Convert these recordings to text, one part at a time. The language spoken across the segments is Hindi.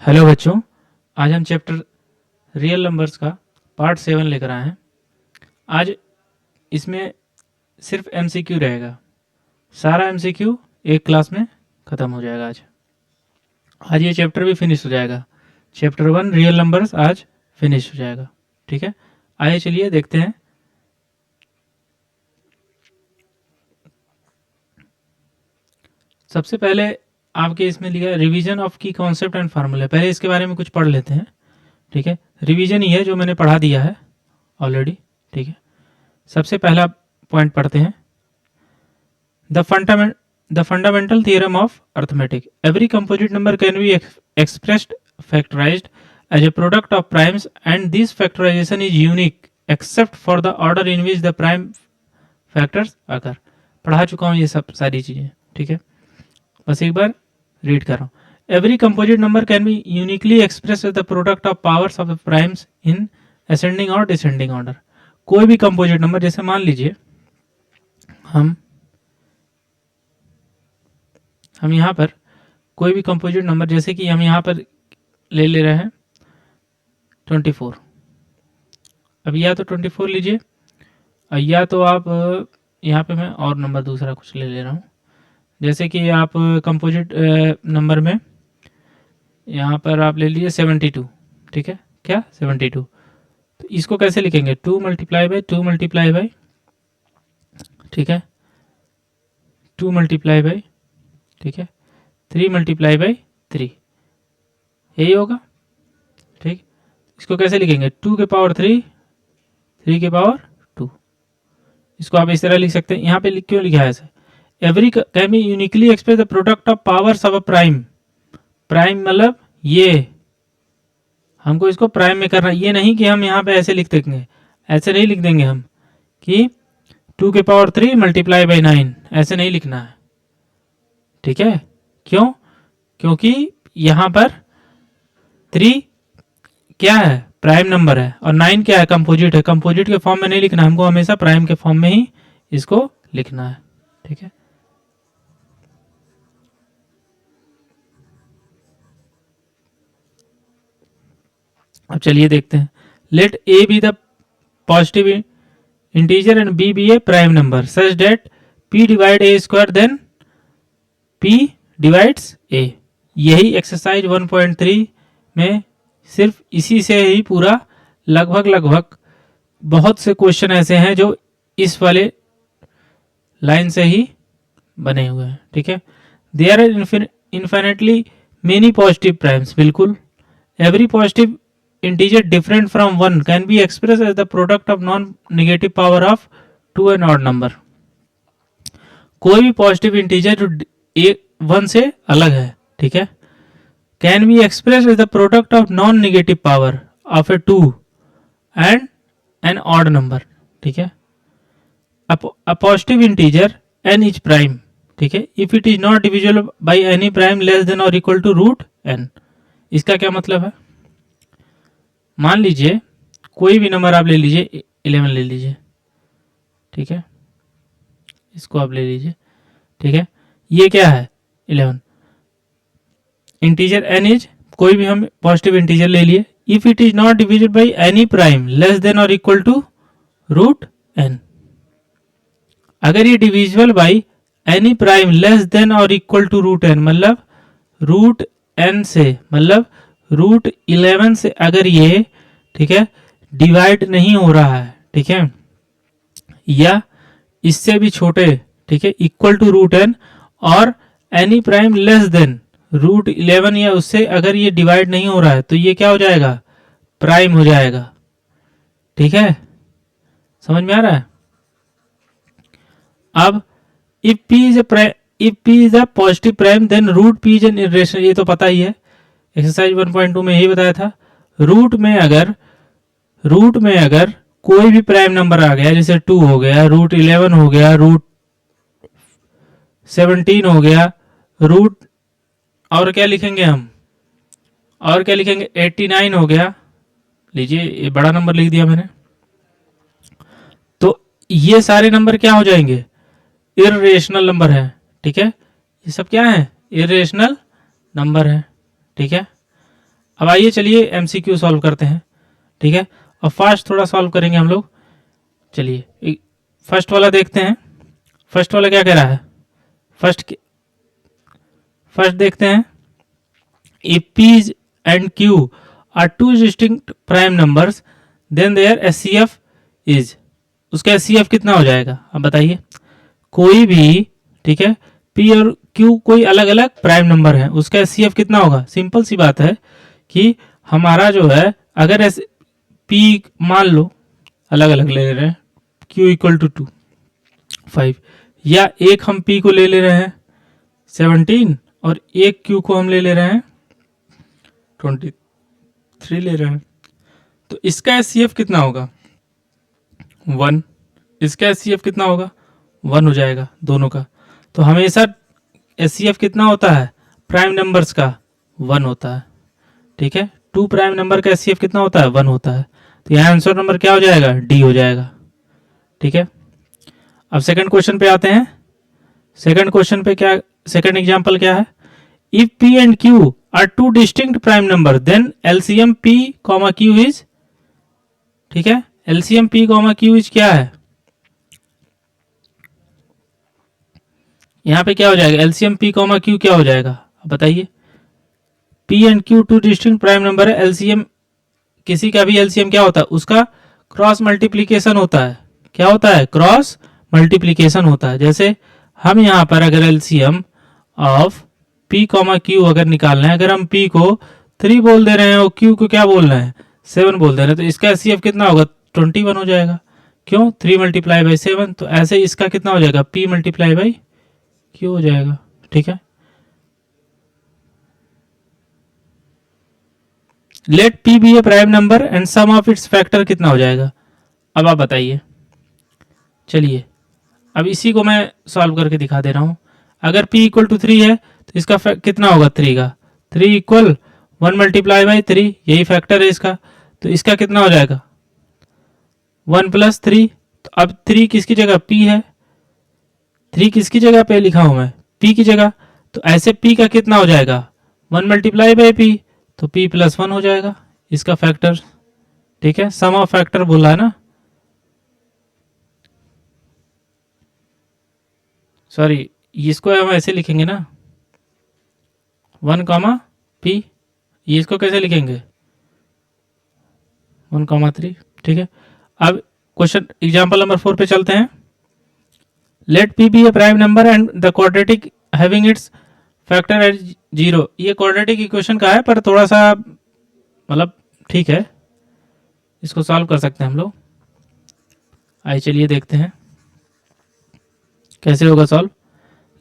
हेलो बच्चों, आज हम चैप्टर रियल नंबर्स का पार्ट 7 लेकर आए हैं। आज इसमें सिर्फ एमसीक्यू रहेगा। सारा एमसीक्यू एक क्लास में ख़त्म हो जाएगा। आज ये चैप्टर भी फिनिश हो जाएगा। चैप्टर 1 रियल नंबर्स आज फिनिश हो जाएगा। ठीक है, आइए चलिए देखते हैं। सबसे पहले आपके इसमें लिखा है रिवीजन ऑफ की कॉन्सेप्ट एंड फार्मूला। पहले इसके बारे में कुछ पढ़ लेते हैं। ठीक है, रिवीजन ही है जो मैंने पढ़ा दिया है ऑलरेडी। ठीक है, सबसे पहला पॉइंट पढ़ते हैं। The fundamental theorem of arithmetic. Every composite number can B expressed factorized as a product of primes and this factorization is unique except for the order in which the prime factors occur। पढ़ा चुका हूँ ये सब सारी चीज़ें। ठीक है, बस एक बार रीड कर रहा हूँ। Every composite number can be uniquely express as the product of powers of the primes in ascending और डिसेंडिंग ऑर्डर। कोई भी कंपोजिट नंबर, जैसे मान लीजिए हम यहाँ पर कोई भी कंपोजिट नंबर, जैसे कि हम यहाँ पर ले रहे हैं 24। अब या तो 24 लीजिए, या तो आप यहाँ पे मैं और नंबर दूसरा कुछ ले रहा हूँ। जैसे कि आप कंपोजिट नंबर में यहाँ पर आप ले लीजिए 72। ठीक है, क्या 72। तो इसको कैसे लिखेंगे? 2 मल्टीप्लाई बाई 2 मल्टीप्लाई बाई, ठीक है, 2 मल्टीप्लाई बाई, ठीक है, 3 मल्टीप्लाई बाई 3, यही होगा। ठीक, इसको कैसे लिखेंगे? 2 के पावर 3, 3 के पावर 2। इसको आप इस तरह लिख सकते हैं। यहाँ पे क्यों लिखा है ऐसे? Every can be uniquely express the product of powers of a prime. Prime मतलब ये, हमको इसको प्राइम में करना। ये नहीं कि हम यहाँ पे ऐसे लिख देंगे, ऐसे नहीं लिख देंगे हम कि 2 के पावर 3 मल्टीप्लाई बाई 9, ऐसे नहीं लिखना है। ठीक है, क्यों? क्योंकि यहाँ पर 3 क्या है? प्राइम नंबर है, और 9 क्या है? कंपोजिट है। कंपोजिट के फॉर्म में नहीं लिखना, हमको हमेशा प्राइम के फॉर्म में ही इसको लिखना है। ठीक है, अब चलिए देखते हैं। Let a be the positive integer and p be a prime number such that p divide a square then p divides a। यही एक्सरसाइज 1.3 में सिर्फ इसी से ही पूरा लगभग बहुत से क्वेश्चन ऐसे हैं जो इस वाले लाइन से ही बने हुए हैं। ठीक है, there are infinitely many positive primes. बिल्कुल, every positive integer different from 1 can be expressed as the product of non-negative power of 2 and odd number। कोई भी पॉजिटिव इंटीजर जो 1 से अलग है, ठीक है, can be express as the product of non negative power of a 2 and an odd number. ठीक है, a positive integer n is prime, ठीक है, if it is not divisible by any prime less than और इक्वल टू रूट n। इसका क्या मतलब है? मान लीजिए कोई भी नंबर आप ले लीजिए, 11 ले लीजिए। ठीक है, इसको आप ले लीजिए। ठीक है, ये क्या है? 11। इंटीजर n इज, कोई भी हम पॉजिटिव इंटीजर ले लिए, if it is not divisible by any prime less than और इक्वल टू रूट n। अगर ये divisible by any prime less than और इक्वल टू रूट n, मतलब रूट n से, मतलब रूट 11 से अगर ये, ठीक है, डिवाइड नहीं हो रहा है, ठीक है, या इससे भी छोटे, ठीक है, इक्वल टू रूट n, और any prime less than root 11 या उससे अगर ये डिवाइड नहीं हो रहा है, तो ये क्या हो जाएगा? प्राइम हो जाएगा। ठीक है, समझ में आ रहा है? अब if p is a positive prime then root p is an irrational. ये तो पता ही है, एक्सरसाइज 1.2 में यही बताया था। रूट में अगर कोई भी प्राइम नंबर आ गया, जैसे 2 हो गया, रूट 11 हो गया, रूट 17 हो गया, रूट, और क्या लिखेंगे हम? और क्या लिखेंगे? 89 हो गया। लीजिए, ये बड़ा नंबर लिख दिया मैंने। तो ये सारे नंबर क्या हो जाएंगे? इर्रेशनल नंबर है। ठीक है, ये सब क्या है? इर्रेशनल नंबर है। ठीक है, अब आइए चलिए एमसीक्यू सॉल्व करते हैं, ठीक है, और फास्ट थोड़ा सॉल्व करेंगे हम लोग। चलिए फर्स्ट वाला देखते हैं। फर्स्ट वाला क्या कह रहा है, फर्स्ट देखते हैं। If p and q are two distinct prime numbers then their SCF is, उसका SCF कितना हो जाएगा अब बताइए। कोई भी, ठीक है, p और q कोई अलग अलग प्राइम नंबर है, उसका SCF कितना होगा। सिंपल सी बात है कि हमारा जो है, अगर p मान लो अलग अलग ले रहे हैं, q इक्वल टू 2 5, या एक हम p को ले रहे हैं 17 और एक q को हम ले रहे हैं 23 ले रहे हैं, तो इसका SCF कितना होगा 1, इसका SCF कितना होगा 1 हो जाएगा दोनों का। तो हमेशा SCF कितना होता है प्राइम नंबर्स का 1 होता है, ठीक है। 2 प्राइम नंबर का SCF कितना होता है 1 होता है, तो यहाँ आंसर नंबर क्या हो जाएगा डी हो जाएगा, ठीक है। अब सेकंड क्वेश्चन पे आते हैं। सेकंड क्वेश्चन पे क्या, सेकंड एग्जांपल क्या है, if p and q are two distinct prime number then LCM p, q is, ठीक है, LCM p, q इज क्या है, यहां पे क्या हो जाएगा LCM p, q क्या हो जाएगा अब बताइए। p and q to distinct prime number है, LCM किसी का भी LCM क्या होता है उसका क्रॉस मल्टीप्लीकेशन होता है। क्या होता है क्रॉस मल्टीप्लीकेशन होता है। जैसे हम यहाँ पर अगर LCM ऑफ p, q अगर निकालना है, अगर हम p को 3 बोल दे रहे हैं और q को क्या बोल रहे हैं 7 बोल दे रहे हैं, तो इसका SCF कितना होगा 21 हो जाएगा। क्यों 3 मल्टीप्लाई बाई 7, तो ऐसे इसका कितना हो जाएगा p मल्टीप्लाई बाई q हो जाएगा, ठीक है। Let p be a prime number and sum of its factor कितना हो जाएगा अब आप बताइए। चलिए अब इसी को मैं सॉल्व करके दिखा दे रहा हूं। अगर p इक्वल टू 3 है तो इसका कितना होगा 3 का, 3 इक्वल 1 मल्टीप्लाई बाई 3, यही फैक्टर है इसका, तो इसका कितना हो जाएगा 1 प्लस 3। तो अब 3 किसकी जगह p है, 3 किसकी जगह पे लिखा हूं मैं p की जगह, तो ऐसे p का कितना हो जाएगा 1 मल्टीप्लाई बाई p, तो p प्लस 1 हो जाएगा इसका फैक्टर, ठीक है। सम ऑफ फैक्टर बोला है ना, सॉरी इसको हम ऐसे लिखेंगे ना 1 कॉमा p, ये इसको कैसे लिखेंगे 1 कॉमा 3, ठीक है। अब क्वेश्चन एग्जांपल नंबर 4 पे चलते हैं। Let p be a prime number and the quadratic having its factor at 0। ये क्वाड्रेटिक इक्वेशन का है पर थोड़ा सा मतलब ठीक है, इसको सॉल्व कर सकते हैं हम लोग। आइए चलिए देखते हैं कैसे होगा solve.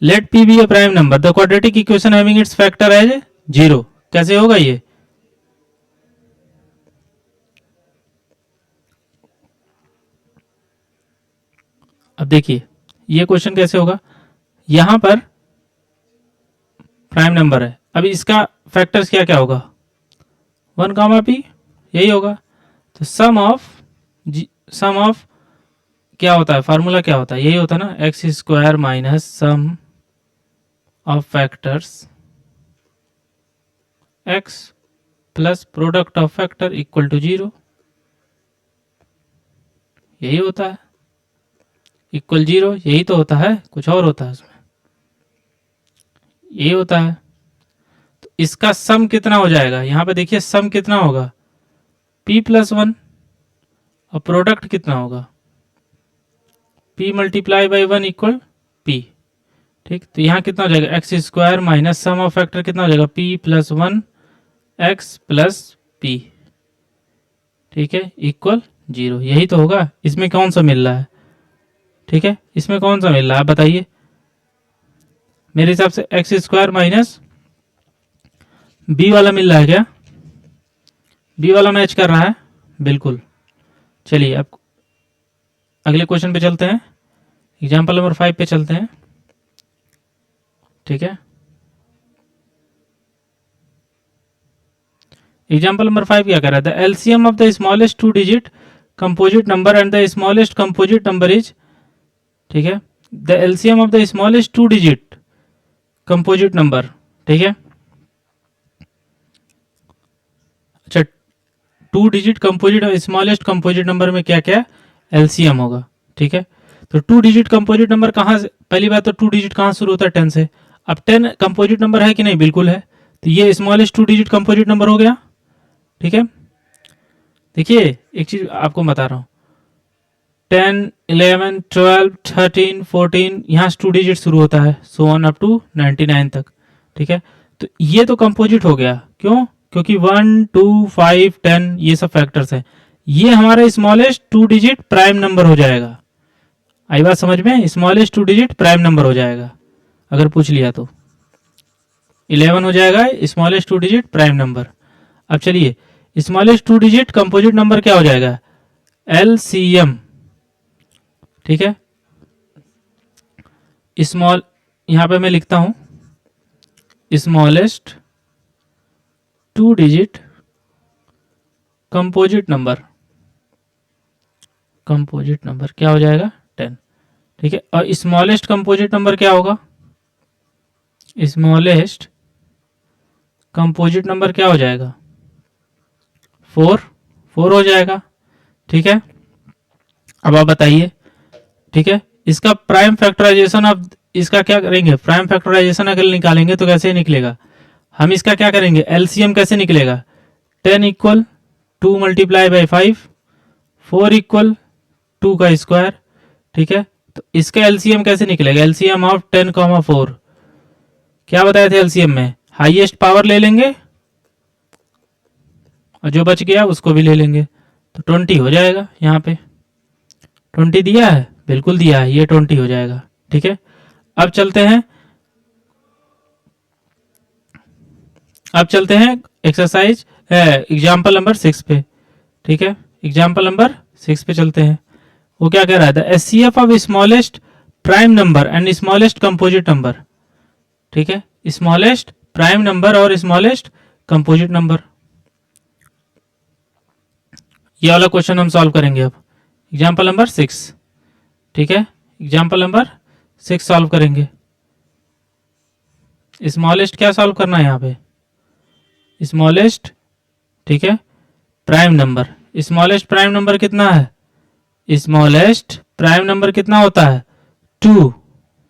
Let p be a prime number the quadratic equation having its factor as 0, कैसे होगा ये, अब देखिए ये क्वेश्चन कैसे होगा। यहां पर प्राइम नंबर है, अभी इसका फैक्टर्स क्या क्या होगा 1 कामा p, यही होगा। तो सम ऑफ क्या होता है, फार्मूला क्या होता है, यही होता है ना x square minus sum of factors x plus product of factor equal to 0, यही होता है इक्वल 0, यही तो होता है, कुछ और होता है उसमें, यही होता है। तो इसका सम कितना हो जाएगा, यहां पे देखिए सम कितना होगा p प्लस 1 और प्रोडक्ट कितना होगा p multiply by 1 equal p, ठीक। तो यहाँ कितना हो जाएगा x square minus sum of factor कितना हो जाएगा p plus 1 x plus p, ठीक है, इक्वल 0, यही तो होगा। इसमें कौन सा मिल रहा है, ठीक है, इसमें कौन सा मिल रहा है बताइए। मेरे हिसाब से एक्स स्क्वायर माइनस बी वाला मिल रहा है क्या, बी वाला मैच कर रहा है बिल्कुल। चलिए अब अगले क्वेश्चन पे चलते हैं, एग्जाम्पल नंबर 5 पे चलते हैं, ठीक है। एग्जाम्पल नंबर 5 क्या कर रहा है, the LCM of the smallest 2 digit composite number and the smallest composite number is, ठीक है, the LCM of the smallest 2 digit composite number, ठीक है। 2 डिजिट कंपोजिट और स्मॉलेस्ट कंपोजिट नंबर में क्या क्या एलसीएम होगा। ठीक है, तो 2 डिजिट कंपोजिट नंबर कहाँ से, पहली बात तो 2 डिजिट कहाँ शुरू होता है, 10 से। अब 10 कंपोजिट नंबर है कि नहीं, बिल्कुल है, तो ये स्मॉलेस्ट 2 डिजिट कंपोजिट नंबर हो गया। ठीक है, देखिए एक चीज आपको बता रहा हूँ, 10, 11, 12, 13, 14 यहाँ से 2 डिजिट शुरू होता है, सो ऑन अप टू 99 तक। ठीक है, तो ये तो कंपोजिट हो गया, क्यों, क्योंकि 1, 2, 5, 10 ये सब फैक्टर्स हैं। ये हमारा स्मॉलेस्ट 2 डिजिट प्राइम नंबर हो जाएगा। आई बात समझ में, स्मॉलेस्ट 2 डिजिट प्राइम नंबर हो जाएगा, अगर पूछ लिया तो 11 हो जाएगा स्मॉलेस्ट 2 डिजिट प्राइम नंबर। अब चलिए स्मॉलेस्ट 2 डिजिट कंपोजिट नंबर क्या हो जाएगा, एलसीएम। ठीक है, स्मॉल, यहां पे मैं लिखता हूं smallest 2 digit composite number, composite number क्या हो जाएगा 10। ठीक है, और स्मॉलेस्ट कंपोजिट नंबर क्या होगा, स्मॉलेस्ट कंपोजिट नंबर क्या हो जाएगा 4 हो जाएगा। ठीक है, अब आप बताइए। ठीक है, इसका प्राइम फैक्टराइजेशन, अब इसका क्या करेंगे, प्राइम फैक्टराइजेशन अगर निकालेंगे तो कैसे निकलेगा, हम इसका क्या करेंगे, एलसीएम कैसे निकलेगा, 10 इक्वल 2 मल्टीप्लाई बाई 5, 4 इक्वल 2 का स्क्वायर। ठीक है, तो इसका एलसीएम कैसे निकलेगा, एलसीएम ऑफ 10, 4 क्या बताए थे एलसीएम में, हाईएस्ट पावर ले लेंगे और जो बच गया उसको भी ले लेंगे, तो 20 हो जाएगा। यहाँ पे 20 दिया है, बिल्कुल दिया है, ये 20 हो जाएगा। ठीक है, अब चलते हैं एक्सरसाइज एग्जाम्पल नंबर 6 पे। ठीक है, एग्जाम्पल नंबर 6 पे चलते हैं। वो क्या कह रहा था, HCF of smallest prime number and smallest composite number. ठीक है, स्मॉलेस्ट प्राइम नंबर और स्मॉलेस्ट कंपोजिट नंबर, ये वाला क्वेश्चन हम सॉल्व करेंगे अब, एग्जाम्पल नंबर 6। ठीक है, एग्जाम्पल नंबर 6 सॉल्व करेंगे। स्मॉलेस्ट क्या सॉल्व करना है यहाँ पे, स्मॉलेस्ट। ठीक है, prime number, smallest prime number कितना है, स्मॉलेस्ट प्राइम नंबर कितना होता है 2।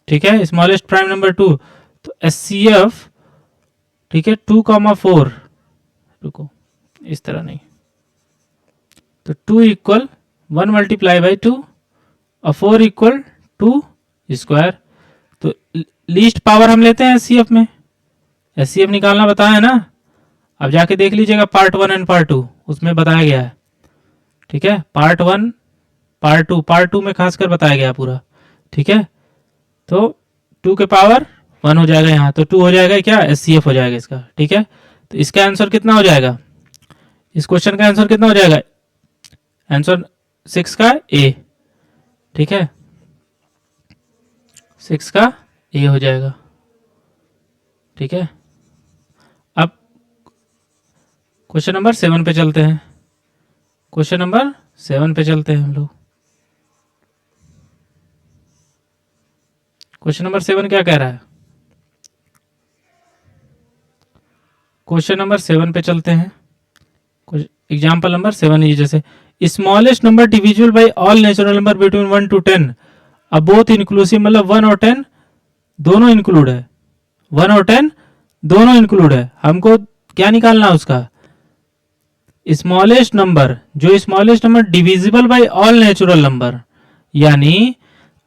ठीक है, स्मॉलेस्ट प्राइम नंबर 2, तो एचसीएफ, ठीक है 2,4, रुको इस तरह नहीं, तो 2 इक्वल 1 मल्टीप्लाई बाई 2 और 4 इक्वल 2 स्क्वायर। तो लीस्ट पावर हम लेते हैं एचसीएफ में, एचसीएफ निकालना बताया है ना, अब जाके देख लीजिएगा पार्ट 1 एंड पार्ट 2, उसमें बताया गया है। ठीक है, पार्ट 1 पार्ट 2 में खासकर बताया गया पूरा। ठीक है, तो 2 के पावर 1 हो जाएगा यहाँ, तो 2 हो जाएगा क्या, एचसीएफ हो जाएगा इसका। ठीक है, तो इसका आंसर कितना हो जाएगा, इस क्वेश्चन का आंसर कितना हो जाएगा, आंसर 6 का ए। ठीक है, 6 का ए हो जाएगा। ठीक है, अब क्वेश्चन नंबर 7 पे चलते हैं, क्वेश्चन नंबर 7 पे चलते हैं हम लोग। क्वेश्चन नंबर 7 क्या कह रहा है, क्वेश्चन नंबर 7 पे चलते हैं, एग्जाम्पल नंबर 7 ये जैसे smallest number divisible by all natural number between 1 to 10, अब बोथ इंक्लूसिव, मतलब 1 और 10 दोनों इंक्लूड है, 1 और 10 दोनों इंक्लूड है। हमको क्या निकालना है उसका, स्मॉलेस्ट नंबर, जो smallest number divisible by all natural number, यानी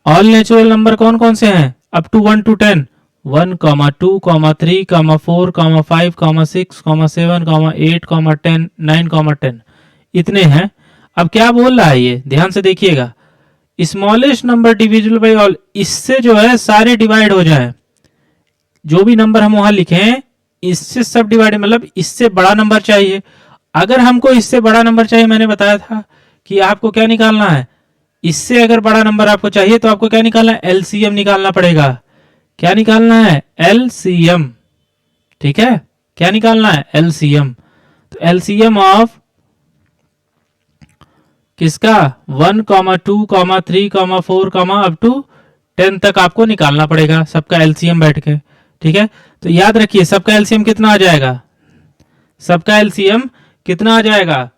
ऑल नेचुरल नंबर कौन कौन से हैं, अप टू 1 to 10, 1, 2, 3, 4, 5, 6, 7, 8, 10, 9, 10 इतने हैं। अब क्या बोल रहा है ये, ध्यान से देखिएगा, smallest number divisible by all, इससे जो है सारे डिवाइड हो जाए, जो भी नंबर हम वहां लिखे हैं इससे सब डिवाइड, मतलब इससे बड़ा नंबर चाहिए। अगर हमको इससे बड़ा नंबर चाहिए, मैंने बताया था कि आपको क्या निकालना है, इससे अगर बड़ा नंबर आपको चाहिए तो आपको क्या निकालना है, एलसीएम निकालना पड़ेगा। क्या निकालना है, एलसीएम। ठीक है, क्या निकालना है, एलसीएम। तो एलसीएम ऑफ किसका, 1, 2, 3, 4 अप टू 10 तक आपको निकालना पड़ेगा, सबका एलसीएम बैठ के। ठीक है, तो याद रखिए सबका एलसीएम कितना आ जाएगा, सबका एलसीएम कितना आ जाएगा,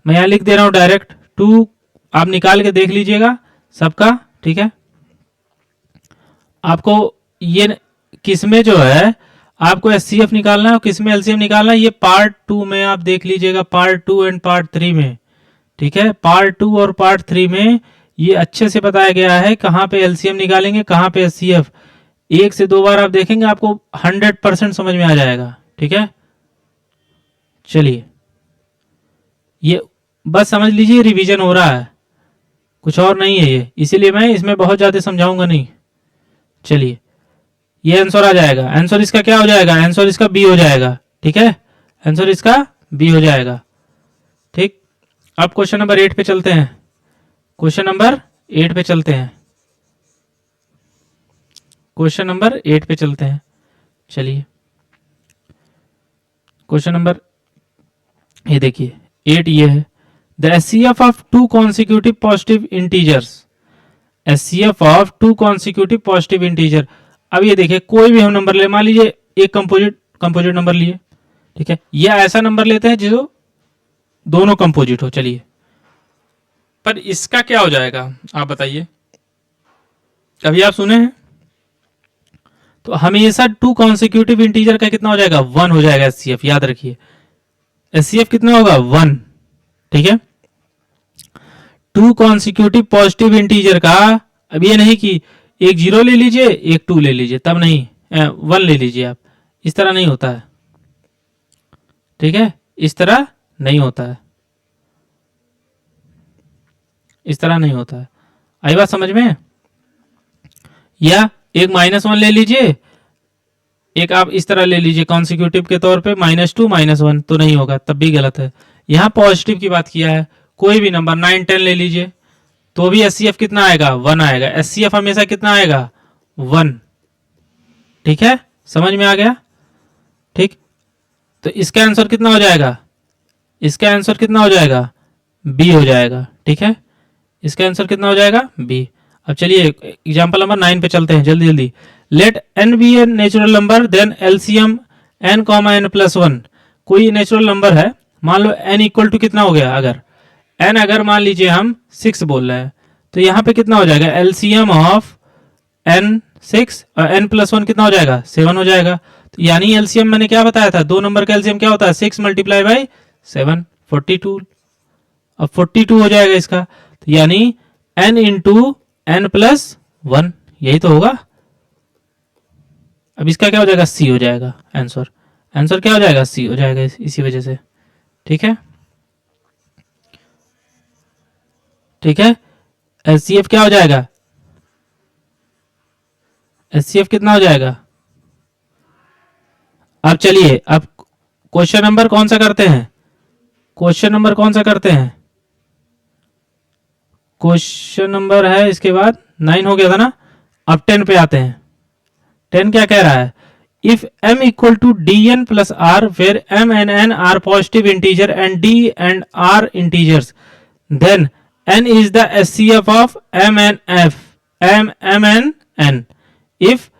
मैं यहाँ लिख दे रहा हूँ डायरेक्ट 2, आप निकाल के देख लीजिएगा सबका, ठीक है। आपको ये किसमें जो है आपको एचसीएफ निकालना है और किसमें एलसीएम निकालना है, ये पार्ट 2 में आप देख लीजिएगा, पार्ट 2 एंड पार्ट 3 में, ठीक है। पार्ट 2 और पार्ट 3 में ये अच्छे से बताया गया है कहाँ पे एलसीएम निकालेंगे, कहाँ पे एचसीएफ। 1 से 2 बार आप देखेंगे आपको 100% समझ में आ जाएगा, ठीक है। चलिए, ये बस समझ लीजिए रिवीजन हो रहा है, कुछ और नहीं है ये, इसीलिए मैं इसमें बहुत ज्यादा समझाऊंगा नहीं। चलिए, ये आंसर आ जाएगा, आंसर इसका क्या हो जाएगा, आंसर इसका बी हो जाएगा, ठीक है। आंसर इसका बी हो जाएगा, ठीक। अब क्वेश्चन नंबर 8 पे चलते हैं, क्वेश्चन नंबर 8 पे चलते हैं, क्वेश्चन नंबर 8 पे चलते हैं। चलिए, क्वेश्चन नंबर ये देखिए 8 ये है, the HCF of 2 consecutive positive integers, HCF of 2 consecutive positive integer. अब ये देखिए कोई भी हम नंबर ले, मान लीजिए एक कंपोजिट नंबर लिए, ठीक है, या ऐसा नंबर लेते हैं जो दोनों कंपोजिट हो। चलिए, पर इसका क्या हो जाएगा आप बताइए, कभी आप सुने हैं? तो हमेशा 2 कॉन्सिक्यूटिव इंटीजर का कितना हो जाएगा, 1 हो जाएगा एचसीएफ, याद रखिए एचसीएफ कितना होगा, 1, ठीक है। 2 कॉन्सिक्यूटिव पॉजिटिव इंटीजर का, अब ये नहीं कि एक 0 ले लीजिए एक 2 ले लीजिए, तब नहीं, 1 ले लीजिए आप, इस तरह नहीं होता है, ठीक है, इस तरह नहीं होता है, इस तरह नहीं होता है। आई बात समझ में? या एक -1 ले लीजिए, एक आप इस तरह ले लीजिए कॉन्सिक्यूटिव के तौर पे -2 -1, तो नहीं होगा, तब भी गलत है। यहां पॉजिटिव की बात किया है, कोई भी नंबर 9 10 ले लीजिए तो भी एचसीएफ कितना आएगा, 1 आएगा। एचसीएफ हमेशा कितना आएगा, 1, ठीक है, समझ में आ गया, ठीक। तो इसका आंसर कितना हो जाएगा, इसका आंसर कितना हो जाएगा, बी हो जाएगा, ठीक है, इसका आंसर कितना हो जाएगा, बी। अब चलिए एग्जांपल नंबर 9 पे चलते हैं जल्दी जल्दी। Let n be a natural number then LCM n comma n plus 1। कोई नेचुरल नंबर है, मान लो एन इक्वल टू कितना हो गया, अगर एन अगर मान लीजिए हम 6 बोल रहे हैं, तो यहाँ पे कितना हो जाएगा, एलसीएम ऑफ एन 6 और एन प्लस 1 कितना हो जाएगा, 7 हो जाएगा। तो यानी एलसीएम मैंने क्या बताया था, 2 नंबर का एलसीएम क्या होता है, 6 मल्टीप्लाई बाई 7, 42। अब 42 हो जाएगा इसका, तो यानी n इंटू एन प्लस 1, यही तो होगा। अब इसका क्या हो जाएगा, सी हो जाएगा आंसर, आंसर क्या हो जाएगा, सी हो जाएगा इसी वजह से, ठीक है, ठीक है। एचसीएफ क्या हो जाएगा, एचसीएफ कितना हो जाएगा। अब चलिए, अब क्वेश्चन नंबर कौन सा करते हैं, क्वेश्चन नंबर कौन सा करते हैं, क्वेश्चन नंबर है इसके बाद 9 हो गया था ना। अब 10 पे आते हैं। 10 क्या कह रहा है, if m equal to d n plus r where m and n are positive integer and d and r integers, then n is the HCF of m and n। If,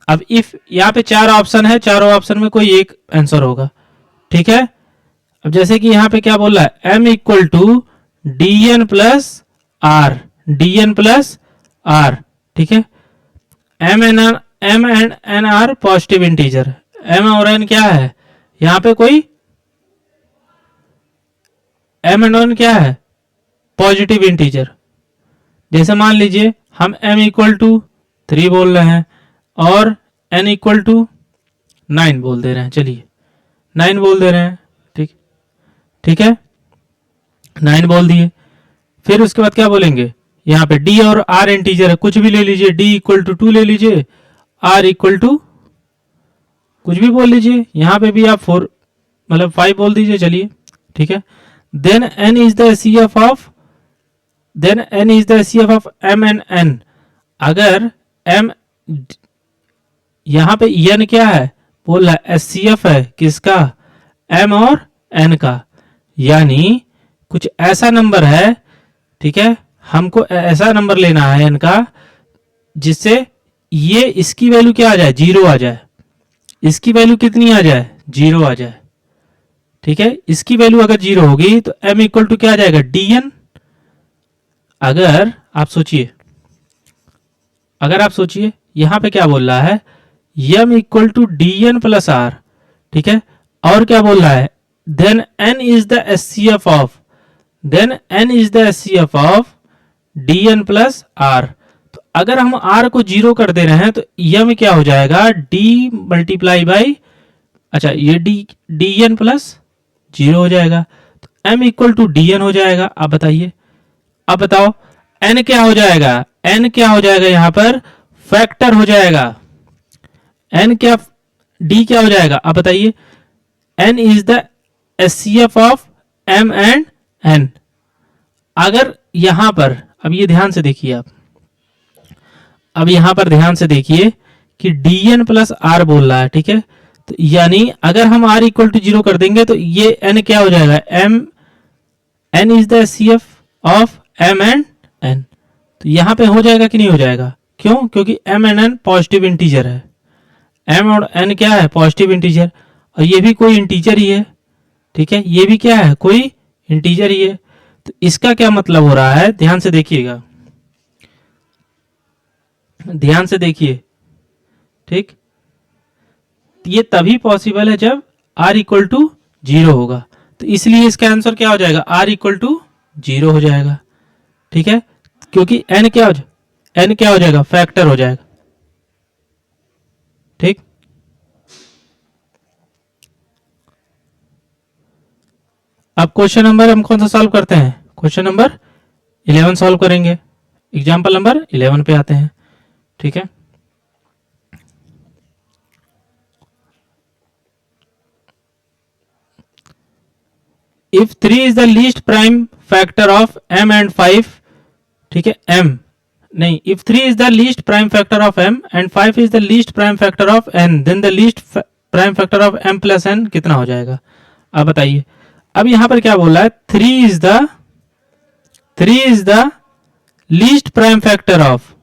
अब इफ यहाँ पे 4 ऑप्शन है, चारों ऑप्शन में कोई एक आंसर होगा, ठीक है। अब जैसे कि यहाँ पे क्या बोल रहा है, m equal to d n plus r, d n plus r, ठीक है। m and n are positive integer, m और n क्या है, यहाँ पे कोई m एंड n क्या है, पॉजिटिव इंटीजर। जैसे मान लीजिए हम m इक्वल टू 3 बोल रहे हैं और n इक्वल टू 9 बोल दे रहे हैं, चलिए 9 बोल दे रहे हैं, ठीक, ठीक है, 9 बोल दिए। फिर उसके बाद क्या बोलेंगे, यहाँ पे d और r इंटीजर है, कुछ भी ले लीजिए, d इक्वल टू 2 ले लीजिए, r इक्वल टू कुछ भी बोल लीजिए, यहाँ पे भी आप 4 मतलब 5 बोल दीजिए, चलिए, ठीक है। Then n is the HCF of, then n is the HCF of m and n। अगर m, यहाँ पे n क्या है, बोल रहा है एचसीएफ है किसका, m और n का, यानी कुछ ऐसा नंबर है, ठीक है, हमको ऐसा नंबर लेना है n का जिससे ये इसकी वैल्यू क्या आ जाए, 0 आ जाए, इसकी वैल्यू कितनी आ जाए, 0 आ जाए, ठीक है, इसकी वैल्यू अगर 0 होगी तो m इक्वल टू क्या आ जाएगा, dn। अगर आप सोचिए यहां पे क्या बोल रहा है, m equal to dn plus r, ठीक है, और क्या बोल रहा है, then n is the HCF of dn plus r। तो अगर हम r को 0 कर दे रहे हैं तो m क्या हो जाएगा, d मल्टीप्लाई बाई, अच्छा ये dn प्लस 0 हो जाएगा, तो m इक्वल टू dn हो जाएगा। आप बताइए, अब बताओ n क्या हो जाएगा, n क्या हो जाएगा, यहां पर फैक्टर हो जाएगा, n क्या, d क्या हो जाएगा, अब बताइए, n is the HCF of m and n। अगर यहां पर, अब ये ध्यान से देखिए आप, अब यहां पर ध्यान से देखिए कि dn प्लस r बोल रहा है, ठीक है, तो यानी अगर हम r इक्वल टू 0 कर देंगे तो ये n क्या हो जाएगा, n is the HCF of m and n। तो यहां पे हो जाएगा कि नहीं हो जाएगा, क्यों, क्योंकि m and n positive integer है, m और n क्या है, पॉजिटिव इंटीजर, और ये भी कोई इंटीजर ही है, ठीक है, ये भी क्या है, कोई इंटीजर ही है। तो इसका क्या मतलब हो रहा है, ध्यान से देखिएगा, ध्यान से देखिए, ठीक, ये तभी पॉसिबल है जब r इक्वल टू 0 होगा, तो इसलिए इसका आंसर क्या हो जाएगा, r इक्वल टू 0 हो जाएगा, ठीक है, क्योंकि n क्या हो जाएगा, फैक्टर हो जाएगा, ठीक। अब क्वेश्चन नंबर हम कौन सा सॉल्व करते हैं, क्वेश्चन नंबर 11 सॉल्व करेंगे, एग्जाम्पल नंबर 11 पे आते हैं, ठीक है। If 3 is the least prime factor of m and 5, ठीक है, m नहीं, if 3 is the least prime factor of m and 5 is the least prime factor of n, then the least prime factor of m plus n कितना हो जाएगा। अब बताइए, अब यहां पर क्या बोल रहा है, 3 is the least prime factor of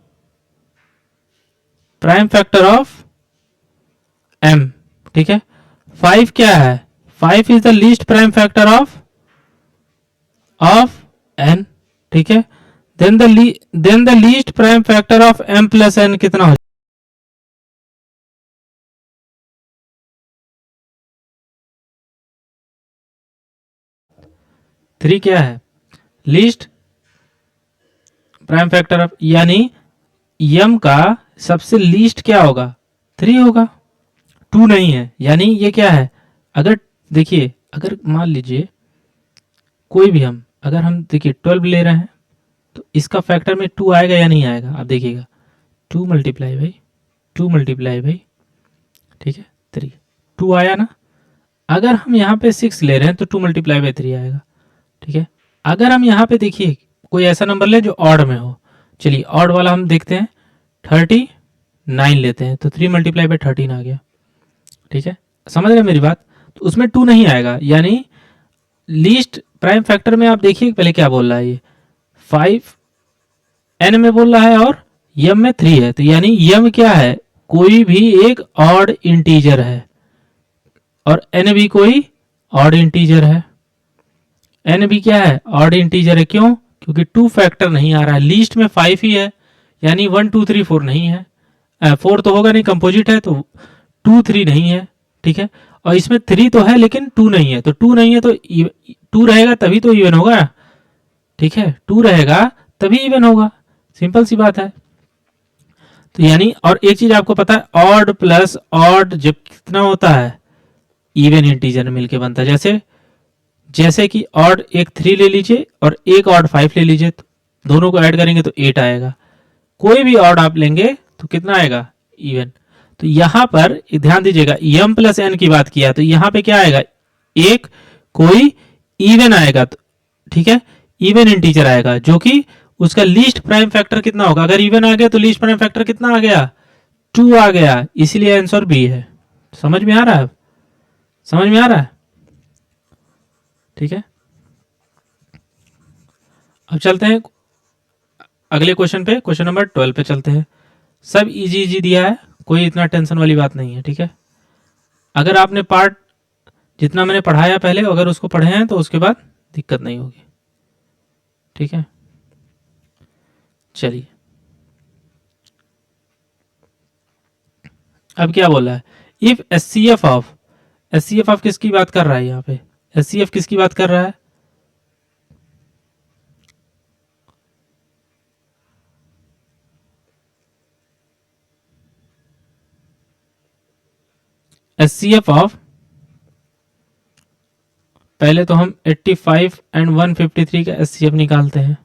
m, ठीक है, 5 क्या है, 5 is the least prime factor of n, ठीक है, then the least prime factor of m plus n कितना हो, 3 क्या है, लीस्ट प्राइम फैक्टर ऑफ, यानी m का सबसे लीस्ट क्या होगा, 3 होगा, 2 नहीं है, यानी ये क्या है, अगर देखिए, अगर मान लीजिए कोई भी अगर हम देखिए 12 ले रहे हैं तो इसका फैक्टर में 2 आएगा या नहीं आएगा, आप देखिएगा, 2 मल्टीप्लाई बाई, ठीक है, 3, 2 आया ना। अगर हम यहाँ पे 6 ले रहे हैं तो 2 मल्टीप्लाई बाई 3 आएगा, ठीक है। अगर हम यहाँ पे देखिए कोई ऐसा नंबर ले जो ऑड में हो, चलिए ऑड वाला हम देखते हैं, 39 लेते हैं, तो 3 मल्टीप्लाई बाई 13 आ गया, ठीक है, समझ रहे हैं मेरी बात, तो उसमें 2 नहीं आएगा, यानी लीस्ट प्राइम फैक्टर में आप देखिए पहले क्या बोल रहा है, ये 5 n में बोल रहा है और m में 3 है, तो यानी m क्या है, कोई भी एक ऑड इंटीजर है, और n भी कोई ऑड इंटीजर है, n भी क्या है, ऑड इंटीजर है, क्यों, क्योंकि 2 फैक्टर नहीं आ रहा है, लीस्ट में 5 ही है, यानी 1 2 3 4 नहीं है, 4 तो होगा नहीं, कंपोजिट है, तो 2 3 नहीं है, ठीक है, और इसमें 3 तो है लेकिन 2 नहीं है, तो 2 नहीं है तो 2 रहेगा तभी तो इवन होगा, ठीक है, 2 रहेगा तभी इवन होगा, सिंपल सी बात है। तो यानी, और एक चीज आपको पता है, ऑड प्लस ऑड जब कितना होता है, इवन इंटीजर मिलके बनता है, जैसे कि ऑड एक 3 ले लीजिए और एक ऑड 5 ले लीजिए, तो दोनों को ऐड करेंगे तो 8 आएगा, कोई भी ऑड आप लेंगे तो कितना आएगा, इवन। तो यहां पर ध्यान दीजिएगा, m प्लस n की बात किया, तो यहां पे क्या आएगा, एक कोई इवन आएगा, तो ठीक है, इवन इंटीजर आएगा, जो कि उसका लीस्ट प्राइम फैक्टर कितना होगा, अगर इवन आ गया तो लीस्ट प्राइम फैक्टर कितना आ गया, 2 आ गया, इसीलिए आंसर बी है। समझ में आ रहा है, समझ में आ रहा है, ठीक है। अब चलते हैं अगले क्वेश्चन पे, क्वेश्चन नंबर 12 पे चलते हैं। सब इजी दिया है, कोई इतना टेंशन वाली बात नहीं है, ठीक है। अगर आपने पार्ट जितना मैंने पढ़ाया पहले, अगर उसको पढ़े हैं तो उसके बाद दिक्कत नहीं होगी। ठीक है, चलिए अब क्या बोला है, if H C F of किसकी बात कर रहा है यहाँ पे, एच सी एफ किसकी बात कर रहा है, एच सी एफ ऑफ, पहले तो हम 85 एंड 153 का एच सी एफ निकालते हैं।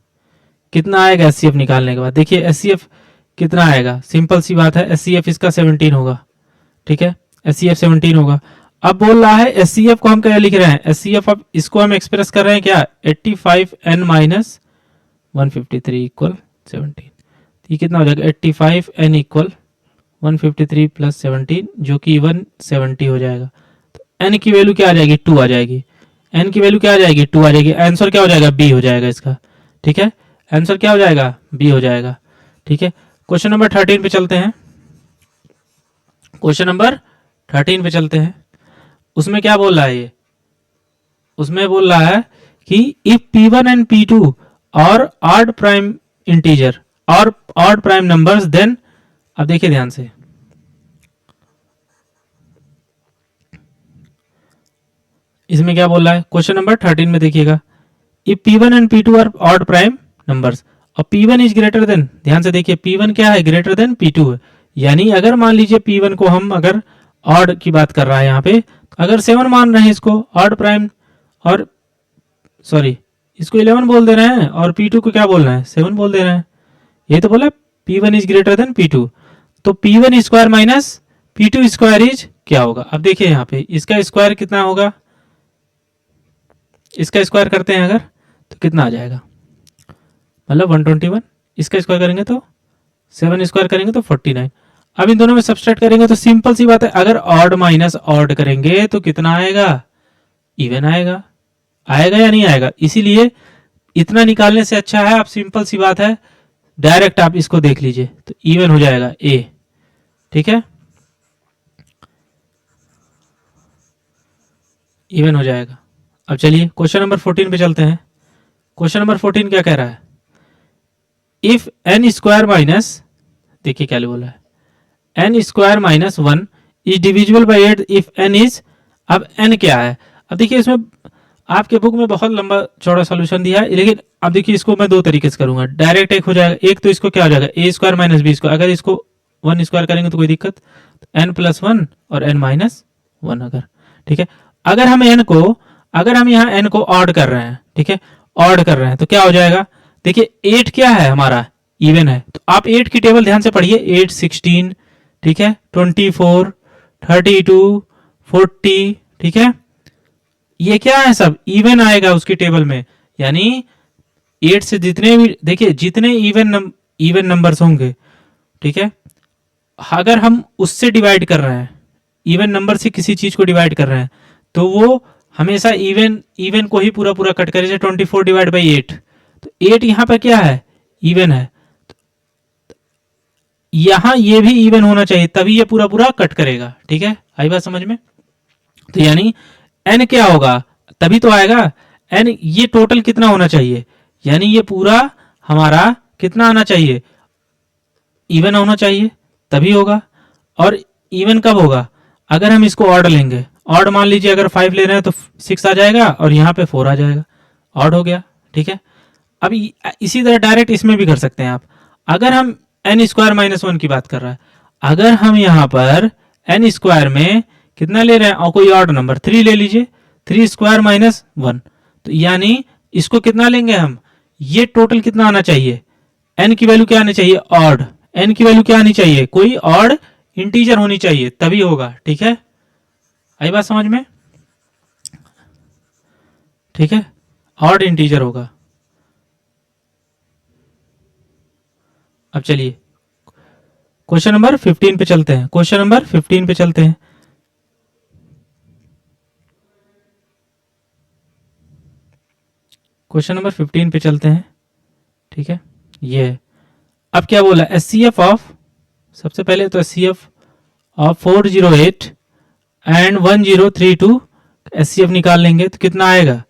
कितना आएगा एच सी एफ निकालने के बाद, देखिए एच सी एफ कितना आएगा, सिंपल सी बात है, एच सी एफ इसका 17 होगा। ठीक है, एच सी एफ 17 होगा। अब बोल रहा है एच सी एफ को हम क्या लिख रहे हैं, एच सी एफ अब इसको हम एक्सप्रेस कर रहे हैं क्या, 85 एन माइनस 153 इक्वल 17। ये कितना हो जाएगा, 85 एन इक्वल 153 प्लस 17 जो कि 170 हो जाएगा। तो एन की वैल्यू क्या आ जाएगी, 2 आ जाएगी। एन की वैल्यू क्या आ जाएगी, 2 आ जाएगी। आंसर क्या हो जाएगा, बी हो जाएगा इसका। ठीक है, आंसर क्या हो जाएगा, बी हो जाएगा। ठीक है, क्वेश्चन नंबर 13 पे चलते हैं। क्वेश्चन नंबर 13 पे चलते हैं। उसमें क्या बोल रहा है ये, उसमें बोल रहा है कि इफ P1 एंड P2 और ऑड प्राइम इंटीजर और ऑड प्राइम नंबर्स देन, अब देखिए ध्यान से, इसमें क्या बोल रहा है, क्वेश्चन नंबर 13 में देखिएगा, if P1 and P2 are odd prime numbers और P1 इज ग्रेटर देन, ध्यान से देखिए P1 क्या है, ग्रेटर देन P2 है। यानी अगर मान लीजिए P1 को हम अगर ऑड की बात कर रहा है यहाँ पे, अगर 7 मान रहे हैं इसको ऑड प्राइम, और सॉरी इसको 11 बोल दे रहे हैं और P2 को क्या बोल रहे हैं, 7 बोल दे रहे हैं। ये तो बोला P1 is greater than P2, तो P1 square minus P2 square is क्या होगा। अब देखिए यहाँ पे इसका स्क्वायर कितना होगा, इसका स्क्वायर करते हैं अगर तो कितना आ जाएगा, मतलब 121। इसका स्क्वायर करेंगे तो 7 स्क्वायर करेंगे तो 49। अब इन दोनों में सब्सट्रैक्ट करेंगे तो सिंपल सी बात है, अगर ऑड माइनस ऑड करेंगे तो कितना आएगा, इवन आएगा। आएगा या नहीं आएगा, इसीलिए इतना निकालने से अच्छा है, आप सिंपल सी बात है डायरेक्ट आप इसको देख लीजिए तो इवन हो जाएगा ए। ठीक है, इवन हो जाएगा। अब चलिए क्वेश्चन नंबर 14 पे चलते हैं। क्वेश्चन नंबर 14 क्या कह रहा है, इफ एन स्क्वायर माइनस, देखिए क्या बोला है, n square minus 1 is divisible by 8 if n is, अब एन क्या है, अब देखिए इसमें आपके बुक में बहुत लंबा चौड़ा सॉल्यूशन दिया है, लेकिन अब देखिए इसको मैं दो तरीके से करूंगा, डायरेक्ट एक हो जाएगा, एक तो इसको क्या हो जाएगा ए स्क्वायर माइनस बी स्क्वायर, अगर इसको 1 स्क्वायर करेंगे तो कोई दिक्कत, एन प्लस 1 और एन माइनस 1 अगर। ठीक है, अगर हम एन को, अगर हम यहाँ एन को ऑड कर रहे हैं, ठीक है ऑड कर रहे हैं तो क्या हो जाएगा, देखिए 8 क्या है हमारा, इवन है, तो आप 8 की टेबल ध्यान से पढ़िए, 8 16, ठीक है 24 32 40, ठीक है ये क्या है सब इवन आएगा उसकी टेबल में। यानी 8 से जितने भी देखिए जितने इवन नंबर्स होंगे, ठीक है अगर हम उससे डिवाइड कर रहे हैं, इवन नंबर से किसी चीज को डिवाइड कर रहे हैं तो वो हमेशा इवन को ही पूरा पूरा कट करें। 24 डिवाइड बाई 8, तो 8 यहाँ पर क्या है, इवन है, यहां ये भी इवन होना चाहिए तभी ये पूरा पूरा कट करेगा। ठीक है, आई बात समझ में। तो यानी एन क्या होगा, तभी तो आएगा एन, ये टोटल कितना होना चाहिए, यानी ये पूरा हमारा कितना आना चाहिए, इवन होना चाहिए तभी होगा। और इवन कब होगा, अगर हम इसको ऑड लेंगे, ऑड मान लीजिए अगर 5 ले रहे हैं तो 6 आ जाएगा और यहाँ पे 4 आ जाएगा, ऑड हो गया। ठीक है, अब इसी तरह डायरेक्ट इसमें भी कर सकते हैं आप, अगर हम एन स्क्वायर माइनस 1 की बात कर रहा है, अगर हम यहाँ पर एन स्क्वायर में कितना ले रहे हैं और कोई ऑड नंबर 3 ले लीजिए, 3 स्क्वायर माइनस 1, तो यानी इसको कितना लेंगे हम, ये टोटल कितना आना चाहिए, एन की वैल्यू क्या आनी चाहिए, ऑड, एन की वैल्यू क्या आनी चाहिए, कोई ऑड इंटीजर होनी चाहिए तभी होगा। ठीक है, आई बात समझ में। ठीक है, ऑड इंटीजर होगा। अब चलिए क्वेश्चन नंबर 15 पे चलते हैं, क्वेश्चन नंबर 15 पे चलते हैं। क्वेश्चन नंबर 15 पे चलते हैं। ठीक है, ये अब क्या बोला, एस सी एफ ऑफ, सबसे पहले तो S C F of 408 and 1032 HCF निकाल लेंगे तो कितना आएगा,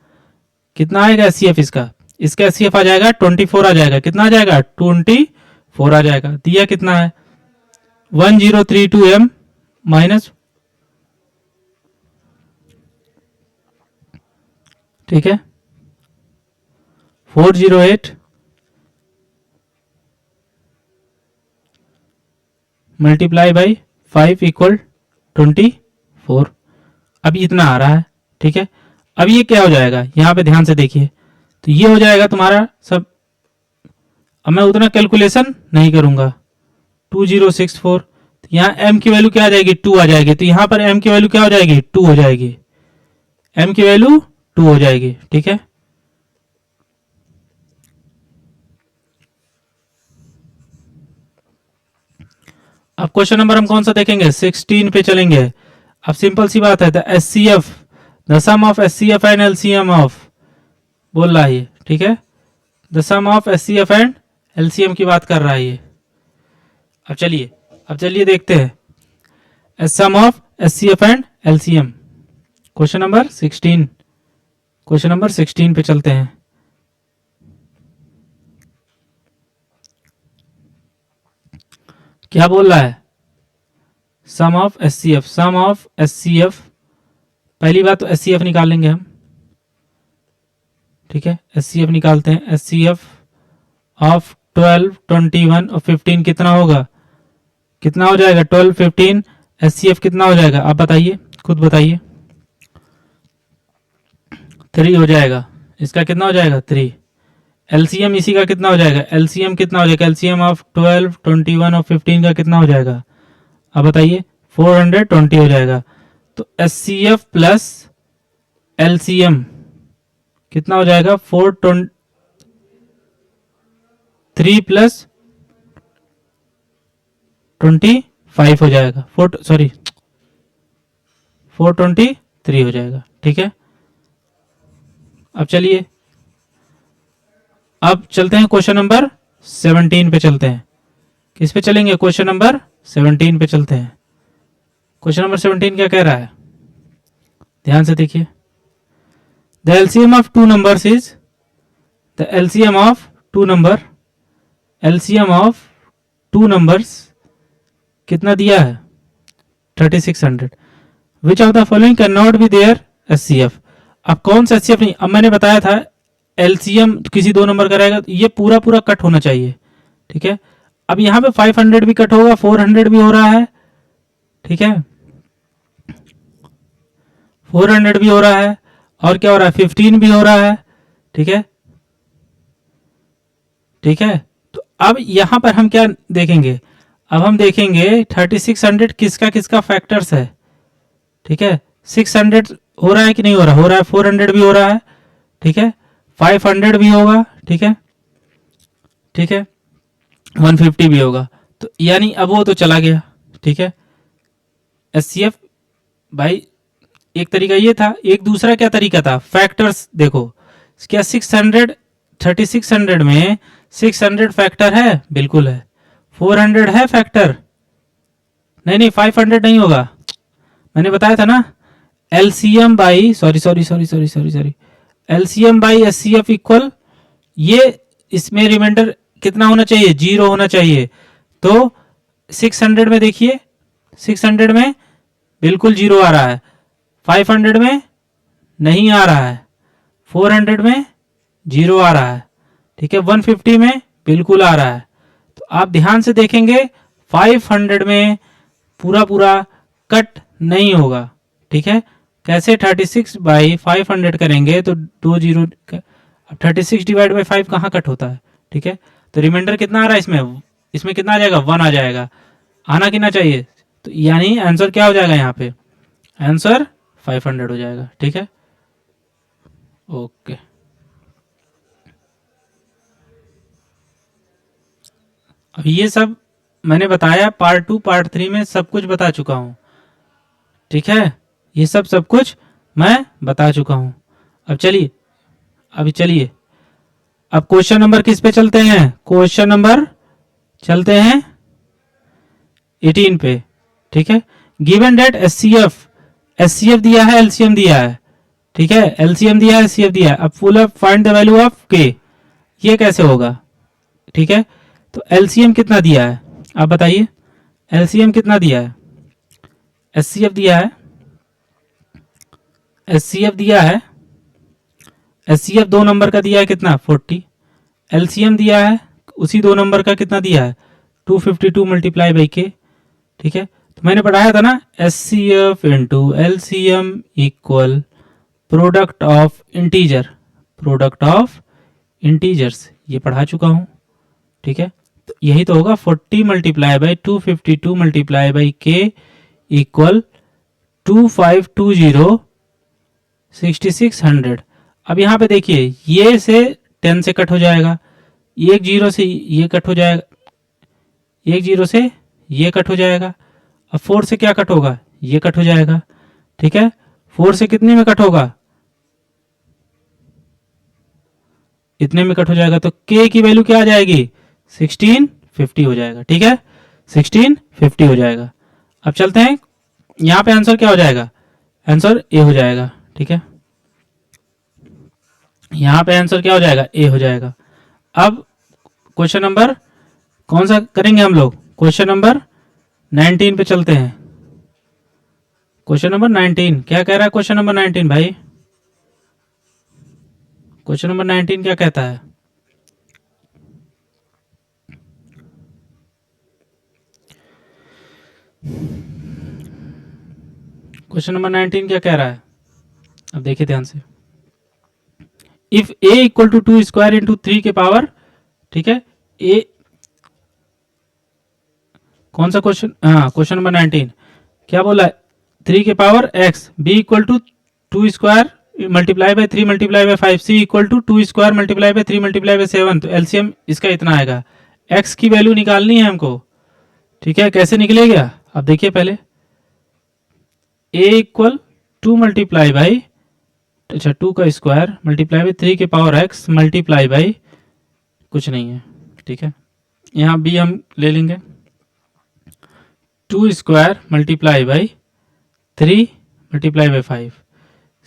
कितना आएगा एचसीएफ इसका, इसका एचसीएफ आ जाएगा 24 आ जाएगा, कितना आ जाएगा 24 आ जाएगा। दिया कितना है 1032 m माइनस, ठीक है 408 मल्टीप्लाई बाई 5 इक्वल 24। अब इतना आ रहा है, ठीक है। अब ये क्या हो जाएगा, यहां पे ध्यान से देखिए, तो ये हो जाएगा तुम्हारा सब। अब मैं उतना कैलकुलेशन नहीं करूंगा, 2064, तो यहाँ m की वैल्यू क्या आ जाएगी 2 आ जाएगी, तो यहां पर m की वैल्यू क्या हो जाएगी 2 हो जाएगी, m की वैल्यू 2 हो जाएगी, ठीक है। अब क्वेश्चन नंबर हम कौन सा देखेंगे 16 पे चलेंगे। अब सिंपल सी बात है, the HCF, the sum of HCF and LCM of, बोल रहा है ये, ठीक है, the sum of HCF and LCM की बात कर रहा है ये। अब चलिए देखते हैं sum of HCF and LCM, question number 16, question number 16 पे चलते हैं। क्या बोल रहा है, sum of HCF, sum of HCF, पहली बात तो एचसीएफ निकाल लेंगे हम, ठीक है, एचसीएफ निकालते हैं। एचसीएफ ऑफ 12, 21 और 15 कितना होगा, कितना हो जाएगा 12, 15, एचसीएफ कितना हो जाएगा, आप बताइए, खुद बताइए, 3 हो जाएगा, इसका कितना हो जाएगा 3। एलसीएम इसी का कितना हो जाएगा, एलसीएम कितना हो जाएगा, एलसीएम ऑफ 12, 21 और 15 का कितना हो जाएगा, अब बताइए 420 हो जाएगा। तो एचसीएफ प्लस एलसीएम कितना हो जाएगा 3 प्लस 25 हो जाएगा, 423 हो जाएगा, ठीक है। अब चलिए, अब चलते हैं क्वेश्चन नंबर 17 पे चलते हैं। किस पे चलेंगे, क्वेश्चन नंबर 17 पे चलते हैं। क्वेश्चन नंबर 17 क्या कह रहा है, ध्यान से देखिए, the LCM of two numbers is, the LCM of two number, LCM of two numbers कितना दिया है 3600, which of the following can not be their HCF. अब कौन सा एचसीएफ नहीं, अब मैंने बताया था एलसीएम किसी दो नंबर का रहेगा तो ये पूरा पूरा कट होना चाहिए, ठीक है। अब यहां पे 500 भी कट होगा, 400 भी हो रहा है, ठीक है, 400 भी हो रहा है, और क्या हो रहा है 15 भी हो रहा है, ठीक है, ठीक है। तो अब यहां पर हम क्या देखेंगे, अब हम देखेंगे 3600 किसका किसका फैक्टर्स है, ठीक है, 600 हो रहा है कि नहीं हो रहा है, 400 भी हो रहा है, ठीक है, 500 भी होगा, ठीक है, ठीक है, 150 भी होगा, तो यानी अब वो तो चला गया, ठीक है। एचसीएफ भाई एक तरीका ये था, एक दूसरा क्या तरीका था, फैक्टर्स देखो, क्या 600 3600 में 600 फैक्टर है, बिल्कुल है, 400 है फैक्टर, नहीं 500 नहीं होगा, मैंने बताया था ना, LCM by sorry LCM by HCF equal, ये इसमें रिमाइंडर कितना होना चाहिए 0 होना चाहिए। तो 600 में देखिए, 600 में बिल्कुल 0 आ रहा है, 500 में नहीं आ रहा है, 400 में 0 आ रहा है, ठीक है, 150 में बिल्कुल आ रहा है। तो आप ध्यान से देखेंगे 500 में पूरा पूरा कट नहीं होगा, ठीक है। कैसे 36 बाई 500 करेंगे तो 2 जीरो, 36 डिवाइड बाई 5 कहाँ कट होता है, ठीक है। तो रिमाइंडर कितना आ रहा है इसमें कितना आ जाएगा 1 आ जाएगा, आना कितना चाहिए, तो यानी आंसर क्या हो जाएगा यहाँ पे, आंसर 500 हो जाएगा, ठीक है, ओके। अब ये सब मैंने बताया, पार्ट 2 पार्ट 3 में सब कुछ बता चुका हूं, ठीक है, ये सब कुछ मैं बता चुका हूं। अब चलिए अब क्वेश्चन नंबर किस पे चलते हैं, क्वेश्चन नंबर चलते हैं 18 पे, ठीक है। गिवन डेट एचसीएफ दिया है, एलसीएम दिया है, ठीक है, एलसीएम दिया है, एचसीएफ दिया है। अब full find the value of के, ये कैसे होगा? ठीक है, तो एलसीएम कितना दिया है आप बताइए, एलसीएम कितना दिया है? एचसीएफ दिया है, एचसीएफ दिया है, एचसीएफ 2 नंबर का दिया है कितना 40, एलसीएम दिया है उसी 2 नंबर का कितना दिया है 252 मल्टीप्लाई बाई के। ठीक है, तो मैंने पढ़ाया था ना HCF into LCM equal product of integer, product of integers, ये पढ़ा चुका हूं। ठीक है, तो यही तो होगा 40 मल्टीप्लाई बाई 252 मल्टीप्लाई बाई के इक्वल 2520 6600। अब यहाँ पे देखिए ये से 10 से कट हो जाएगा, एक जीरो से ये कट हो जाएगा, एक जीरो से ये कट हो जाएगा। अब 4 से क्या कट होगा, ये कट हो जाएगा। ठीक है, 4 से कितने में कट होगा, इतने में कट हो जाएगा। तो k की वैल्यू क्या आ जाएगी 1650 हो जाएगा। ठीक है, 1650 हो जाएगा। अब चलते हैं, यहां पे आंसर क्या हो जाएगा, आंसर ए हो जाएगा। ठीक है, यहां पे आंसर क्या हो जाएगा, ए हो जाएगा। अब क्वेश्चन नंबर कौन सा करेंगे हम लोग, क्वेश्चन नंबर 19 पे चलते हैं। क्वेश्चन नंबर 19 क्या कह रहा है, क्वेश्चन नंबर 19 भाई, क्वेश्चन नंबर 19 क्या कहता है? क्वेश्चन नंबर 19 क्या कह रहा है, अब देखिए ध्यान से। If a equal to 2 square into 3 के पावर, ठीक है, a कौन सा क्वेश्चन, हाँ क्वेश्चन नंबर 19 क्या बोला है, 3 के power x, b equal to 2 square multiply by 3 multiply by 5, c equal to 2 square multiply by 3 multiply by 7। तो एलसीएम इसका इतना आएगा, x की वैल्यू निकालनी है हमको। ठीक है, कैसे निकलेगा, अब देखिए पहले a इक्वल 2 मल्टीप्लाई बाई, अच्छा 2 का स्क्वायर मल्टीप्लाई बाई 3 के पावर x मल्टीप्लाई बाई कुछ नहीं है। ठीक है, यहाँ b हम ले लेंगे 2 square multiply by 3 multiply by 5,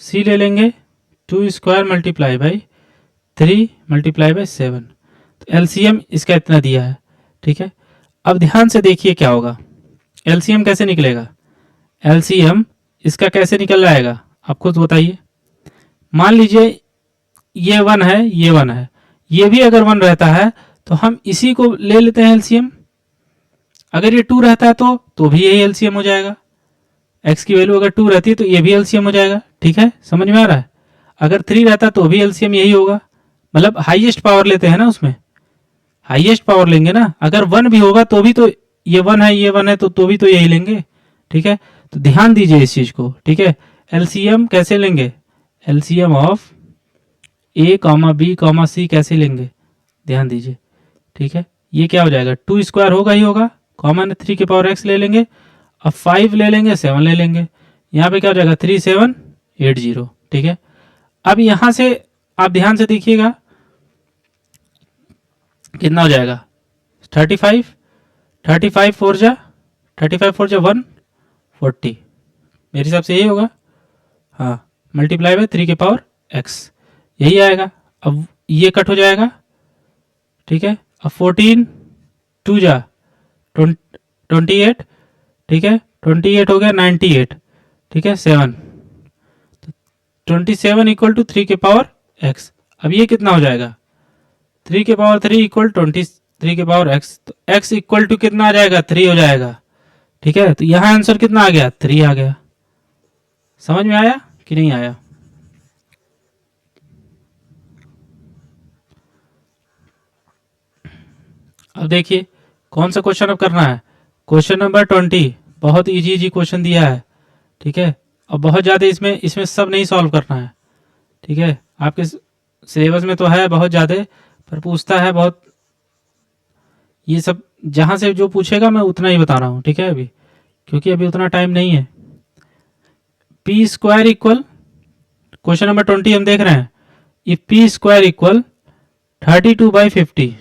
सी ले लेंगे 2 square multiply by 3 multiply by 7। तो एलसीएम इसका इतना दिया है। ठीक है, अब ध्यान से देखिए क्या होगा, एलसीएम कैसे निकलेगा, एलसीएम इसका कैसे निकल जाएगा आप खुद बताइए। मान लीजिए ये 1 है, ये 1 है, ये भी अगर 1 रहता है तो हम इसी को ले लेते हैं एलसीएम। अगर ये 2 रहता है तो भी यही एलसीएम हो जाएगा, x की वैल्यू अगर 2 रहती है तो ये भी एलसीएम हो जाएगा। ठीक है, समझ में आ रहा है। अगर 3 रहता तो भी एलसीएम यही होगा, मतलब हाईएस्ट पावर लेते हैं ना, उसमें हाईएस्ट पावर लेंगे ना। अगर 1 भी होगा तो भी तो ये 1 है, ये 1 है तो भी तो यही लेंगे। ठीक है, तो ध्यान दीजिए इस चीज को। ठीक है, एलसीएम कैसे लेंगे, LCM of a comma B comma C कैसे लेंगे, ध्यान दीजिए। ठीक है, ये क्या हो जाएगा 2 स्क्वायर होगा ही होगा, कॉमन 3 के पावर x ले लेंगे, अब 5 ले लेंगे, 7 ले लेंगे, यहाँ पे क्या हो जाएगा 3780। ठीक है, अब यहां से आप ध्यान से देखिएगा कितना हो जाएगा 35, 35 4 जा 140, मेरे हिसाब से यही होगा, हाँ मल्टीप्लाई बाय 3 के पावर x, यही आएगा। अब ये कट हो जाएगा। ठीक है, अब 14 2 जा 28, ठीक है 28 हो गया 98, ठीक है 7, तो 27 इक्वल टू 3 के पावर x। अब ये कितना हो जाएगा 3 के पावर 3 इक्वल 23 के पावर x, तो x इक्वल टू कितना आ जाएगा 3 हो जाएगा। ठीक है, तो यहां आंसर कितना आ गया 3 आ गया। समझ में आया कि नहीं आया? अब देखिए कौन सा क्वेश्चन अब करना है, क्वेश्चन नंबर 20। बहुत इजी क्वेश्चन दिया है। ठीक है, और बहुत ज़्यादा इसमें सब नहीं सॉल्व करना है। ठीक है, आपके सिलेबस में तो है बहुत ज़्यादा, पर पूछता है बहुत, ये सब जहाँ से जो पूछेगा मैं उतना ही बता रहा हूँ। ठीक है, अभी क्योंकि अभी उतना टाइम नहीं है। P square equal, question number 20 हम देख रहे हैं, इफ पी स्क्वायर इक्वल 32/50।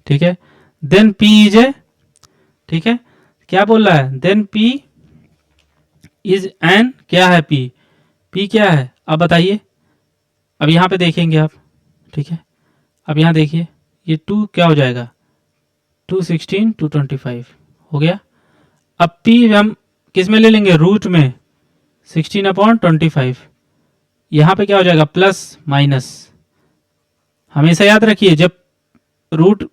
ठीक है, देन P इज ए, ठीक है क्या बोल रहा है, देन P इज एन, क्या है P क्या है अब बताइए, अब यहाँ पे देखेंगे आप, ठीक है, अब यहाँ देखिए ये 2 क्या हो जाएगा, 216 225 हो गया। अब p हम किस में ले लेंगे, रूट में 16/25। यहाँ पे क्या हो जाएगा, प्लस माइनस। हमेशा याद रखिए जब रूट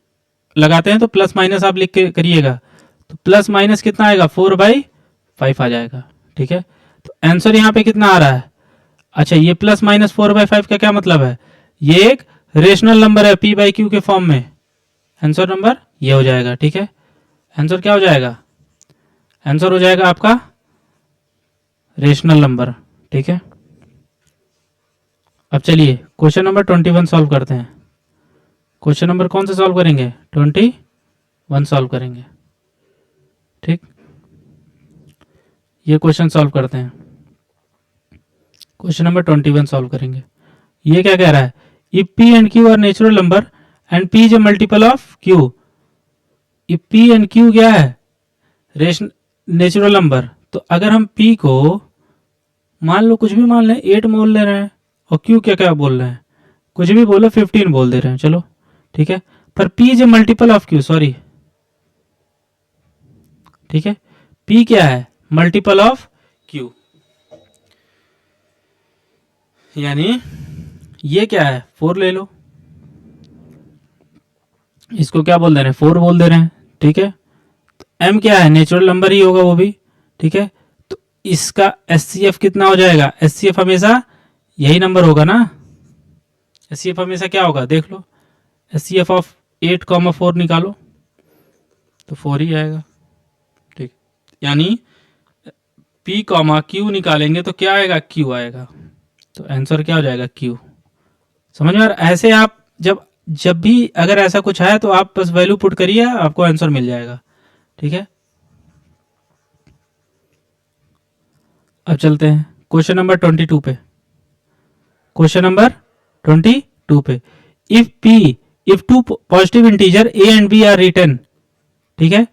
लगाते हैं तो प्लस माइनस आप लिख के करिएगा, तो प्लस माइनस कितना आएगा, 4/5 आ जाएगा, ठीक है। तो आंसर यहाँ पे कितना आ रहा है, अच्छा ये प्लस माइनस 4/5 का क्या मतलब है, ये एक रेशनल नंबर है p/q के फॉर्म में, आंसर नंबर ये हो जाएगा, ठीक है। आंसर क्या हो जाएगा, आंसर हो जाएगा आपका रेशनल नंबर, ठीक है। अब चलिए क्वेश्चन नंबर 21 सॉल्व करते हैं। क्वेश्चन नंबर कौन सा सॉल्व करेंगे, 21 सॉल्व करेंगे, ठीक। ये क्वेश्चन सॉल्व करते हैं, क्वेश्चन नंबर 21 सॉल्व करेंगे। ये क्या कह रहा है, if p and q are natural number and p is a multiple of q। If p and q क्या है, नेचुरल नंबर, तो अगर हम p को मान लो कुछ भी मान लें, 8 बोल ले रहे हैं, और q क्या क्या बोल रहे हैं, कुछ भी बोलो, 15 बोल दे रहे हैं, चलो ठीक है, पर p is a multiple of q, sorry, ठीक है, p क्या है, मल्टीपल ऑफ q, यानी ये क्या है, 4 ले लो, इसको क्या बोल दे रहे हैं, 4 बोल दे रहे हैं, ठीक है। तो m क्या है, नेचुरल नंबर ही होगा वो भी, ठीक है। तो इसका SCF कितना हो जाएगा, SCF हमेशा यही नंबर होगा ना, SCF हमेशा क्या होगा, देख लो, SCF ऑफ 8,4 निकालो तो 4 ही आएगा, ठीक। यानी P, Q निकालेंगे तो क्या आएगा, Q आएगा, तो आंसर क्या हो जाएगा, Q। समझ में आ रहा, ऐसे आप जब भी अगर ऐसा कुछ है तो आप बस वैल्यू पुट करिए, आपको आंसर मिल जाएगा, ठीक है। अब चलते हैं क्वेश्चन नंबर 22 पे, क्वेश्चन नंबर 22 पे, if two positive integer a and b are written, ठीक है,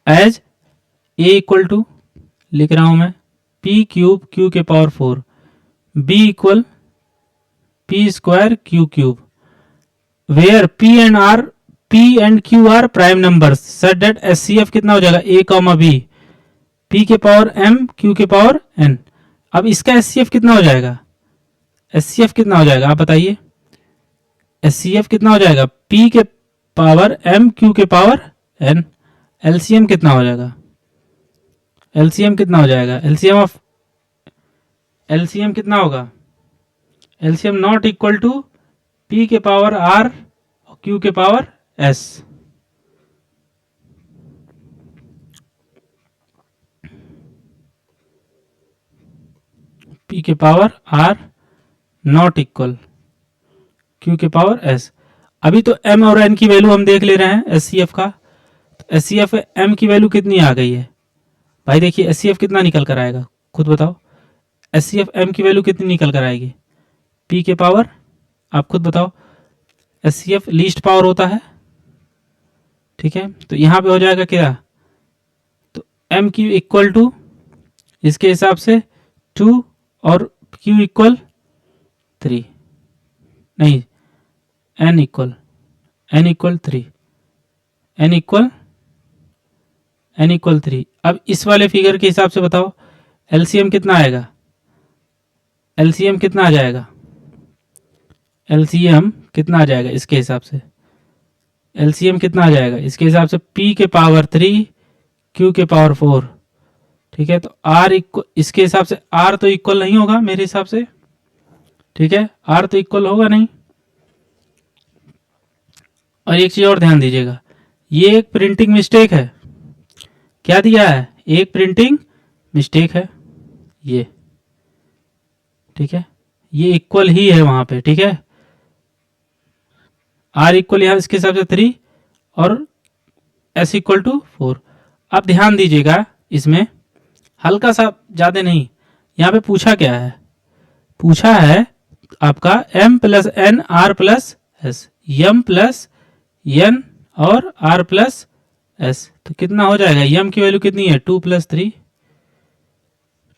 एज a इक्वल टू, लिख रहा हूं मैं, p क्यूब q के power 4, b equal p square q cube, where p and q are prime numbers such that SCF कितना हो जाएगा, a, b, p के पावर m q के पावर n। अब इसका SCF कितना हो जाएगा, SCF कितना हो जाएगा आप बताइए, SCF कितना हो जाएगा, p के पावर m q के पावर n। LCM कितना हो जाएगा, LCM कितना हो जाएगा, LCM कितना होगा, LCM not equal to p के पावर r और q के पावर s। p के power r not equal q के पावर s। अभी तो m और n की वैल्यू हम देख ले रहे हैं SCF का, तो SCF m की वैल्यू कितनी आ गई है भाई, देखिए SCF कितना निकल कर आएगा, खुद बताओ, SCF m की वैल्यू कितनी निकल कर आएगी, p के पावर, आप खुद बताओ, SCF लीस्ट पावर होता है, ठीक है। तो यहां पे हो जाएगा क्या, तो m की इक्वल टू, इसके हिसाब से 2 और q इक्वल 3, नहीं n इक्वल 3, n इक्वल 3। अब इस वाले फिगर के हिसाब से बताओ LCM कितना आएगा, LCM कितना आ जाएगा, LCM कितना आ जाएगा इसके हिसाब से, LCM कितना आ जाएगा इसके हिसाब से, p के पावर 3 q के पावर 4, ठीक है। तो r इक्वल, इसके हिसाब से r तो इक्वल नहीं होगा मेरे हिसाब से, ठीक है, r तो इक्वल होगा नहीं। और एक चीज और ध्यान दीजिएगा, ये एक प्रिंटिंग मिस्टेक है, क्या दिया है, एक प्रिंटिंग मिस्टेक है ये, ठीक है, ये इक्वल ही है वहां पे, ठीक है, r इक्वल यहां इसके हिसाब से 3 और s इक्वल टू 4। अब ध्यान दीजिएगा इसमें हल्का सा, ज्यादा नहीं, यहां पे पूछा क्या है, पूछा है आपका m plus n r plus s, m plus n और r प्लस s, तो कितना हो जाएगा, m की वैल्यू कितनी है, 2 प्लस 3,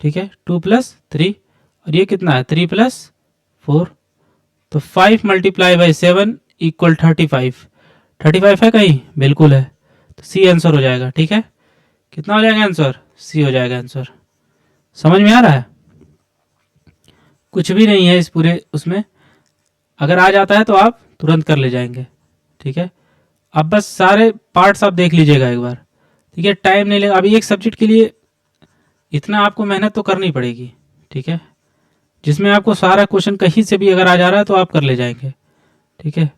ठीक है, 2 प्लस 3, और ये कितना है 3 + 4, तो 5 × 7 = 35। 35 है कहीं? बिल्कुल है, तो सी आंसर हो जाएगा। ठीक है, कितना हो जाएगा आंसर? सी हो जाएगा आंसर। समझ में आ रहा है? कुछ भी नहीं है इस पूरे उसमें, अगर आ जाता है तो आप तुरंत कर ले जाएंगे। ठीक है, अब बस सारे पार्ट्स आप देख लीजिएगा एक बार। ठीक है, टाइम नहीं लगेगा। अभी एक सब्जेक्ट के लिए इतना आपको मेहनत तो करनी पड़ेगी। ठीक है, जिसमें आपको सारा क्वेश्चन कहीं से भी अगर आ जा रहा है तो आप कर ले जाएंगे। ठीक है,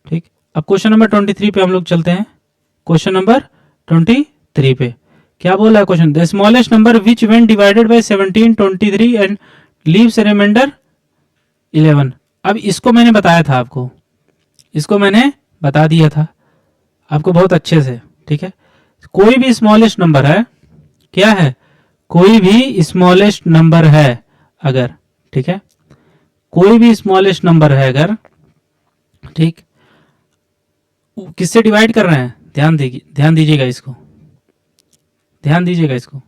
ठीक। अब क्वेश्चन नंबर 23 पे हम लोग चलते हैं। क्वेश्चन नंबर 23 पे क्या बोल रहा है question? The smallest number which when divided by 17, 23 and leaves remainder 11। अब इसको मैंने बताया था आपको, इसको मैंने बता दिया था आपको बहुत अच्छे से। ठीक है, कोई भी स्मॉलेस्ट नंबर है, क्या है? कोई भी स्मॉलेस्ट नंबर है अगर, ठीक है, कोई भी स्मॉलेस्ट नंबर है अगर, ठीक, किससे डिवाइड कर रहे हैं? ध्यान दीजिएगा इसको, ध्यान दीजिएगा इसको।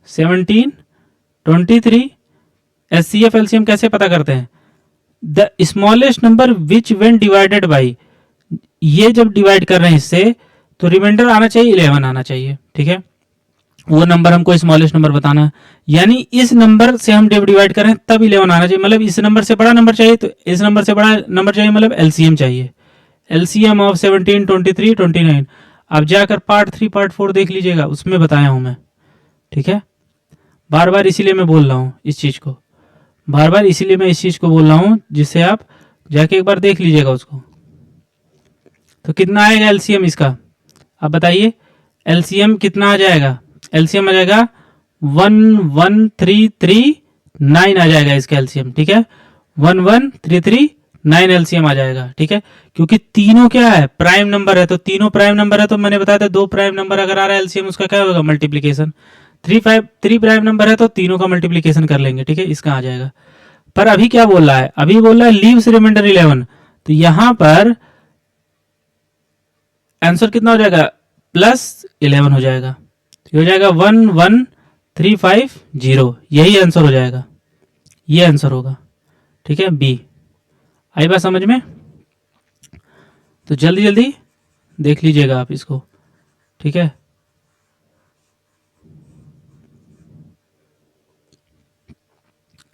17, 23 एचसीएफ एलसीएम कैसे पता करते हैं? The smallest number which when divided by, ये जब डिवाइड कर रहे हैं इससे तो रिमाइंडर आना चाहिए 11 आना चाहिए। ठीक है, वो नंबर हमको स्मॉलेस्ट नंबर बताना है, यानी इस नंबर से हम जब डिवाइड करें तब 11 आना चाहिए। मतलब इस नंबर से बड़ा नंबर चाहिए तो इस नंबर से बड़ा नंबर चाहिए, मतलब एलसीएम चाहिए। LCM of 17, 23, 29। अब जाकर पार्ट 3 पार्ट 4 देख लीजिएगा, उसमें बताया हूं मैं। ठीक है, बार बार इसीलिए मैं बोल रहा हूं इस चीज को, बार बार इसीलिए मैं इस चीज को बोल रहा हूं, जिससे आप जाके एक बार देख लीजिएगा उसको। तो कितना आएगा एलसीएम इसका? अब बताइए एलसीएम कितना आ जाएगा? एलसीएम आ जाएगा 11339 आ जाएगा इसका एलसीएम। ठीक है, 11339 एलसीएम आ जाएगा। ठीक है, क्योंकि तीनों क्या है? प्राइम नंबर है, तो तीनों प्राइम नंबर है, तो मैंने बताया था 2 प्राइम नंबर अगर आ रहा है एलसीएम उसका क्या होगा? मल्टीप्लीकेशन। 3 प्राइम नंबर है तो तीनों का मल्टीप्लीकेशन कर लेंगे। ठीक है, इसका आ जाएगा। पर अभी क्या बोल रहा है? अभी बोल रहा है लीव्स रिमाइंडर 11, तो यहां पर आंसर कितना हो जाएगा? +11 हो जाएगा, तो हो जाएगा 11350, यही आंसर हो जाएगा, ये आंसर होगा। ठीक है, बी। आई बात समझ में? तो जल्दी जल्दी देख लीजिएगा आप इसको। ठीक है,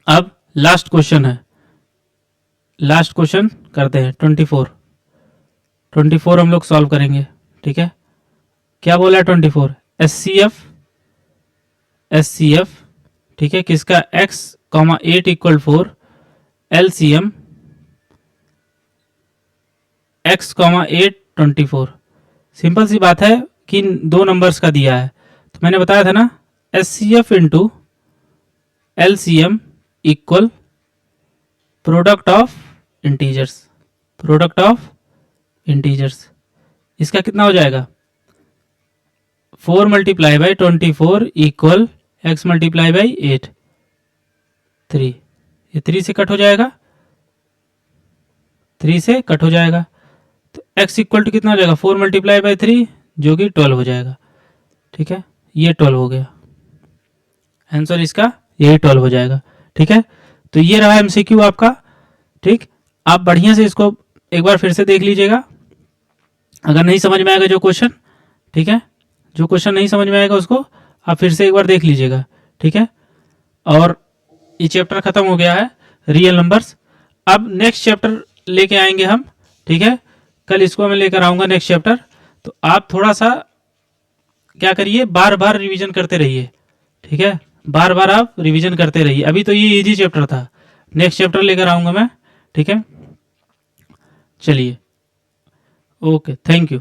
अब लास्ट क्वेश्चन है, लास्ट क्वेश्चन करते हैं 24 हम लोग सॉल्व करेंगे। ठीक है, क्या बोला है 24? एचसीएफ, ठीक है, किसका? x, 8 = 4, LCM x, 8 24। सिंपल सी बात है कि 2 नंबर्स का दिया है, तो मैंने बताया था ना HCF into LCM equal product of integers, product of integers. इसका कितना हो जाएगा? 4 × 24 इक्वल x × 8, 3। ये 3 से कट हो जाएगा, 3 से कट हो जाएगा, तो x इक्वल टू कितना हो जाएगा? 4 × 3 जो कि 12 हो जाएगा। ठीक है, ये 12 हो गया आंसर इसका, यही 12 हो जाएगा। ठीक है, तो ये रहा एमसीक्यू आपका। ठीक, आप बढ़िया से इसको एक बार फिर से देख लीजिएगा, अगर नहीं समझ में आएगा जो क्वेश्चन, ठीक है, जो क्वेश्चन नहीं समझ में आएगा उसको आप फिर से एक बार देख लीजिएगा। ठीक है, और ये चैप्टर खत्म हो गया है रियल नंबर्स। अब नेक्स्ट चैप्टर लेके आएंगे हम। ठीक है, कल इसको मैं लेकर आऊंगा नेक्स्ट चैप्टर, तो आप थोड़ा सा क्या करिए, बार बार रिवीजन करते रहिए। ठीक है, बार बार आप रिवीजन करते रहिए। अभी तो ये इजी चैप्टर था, नेक्स्ट चैप्टर लेकर आऊंगा मैं। ठीक है, चलिए, ओके, थैंक यू।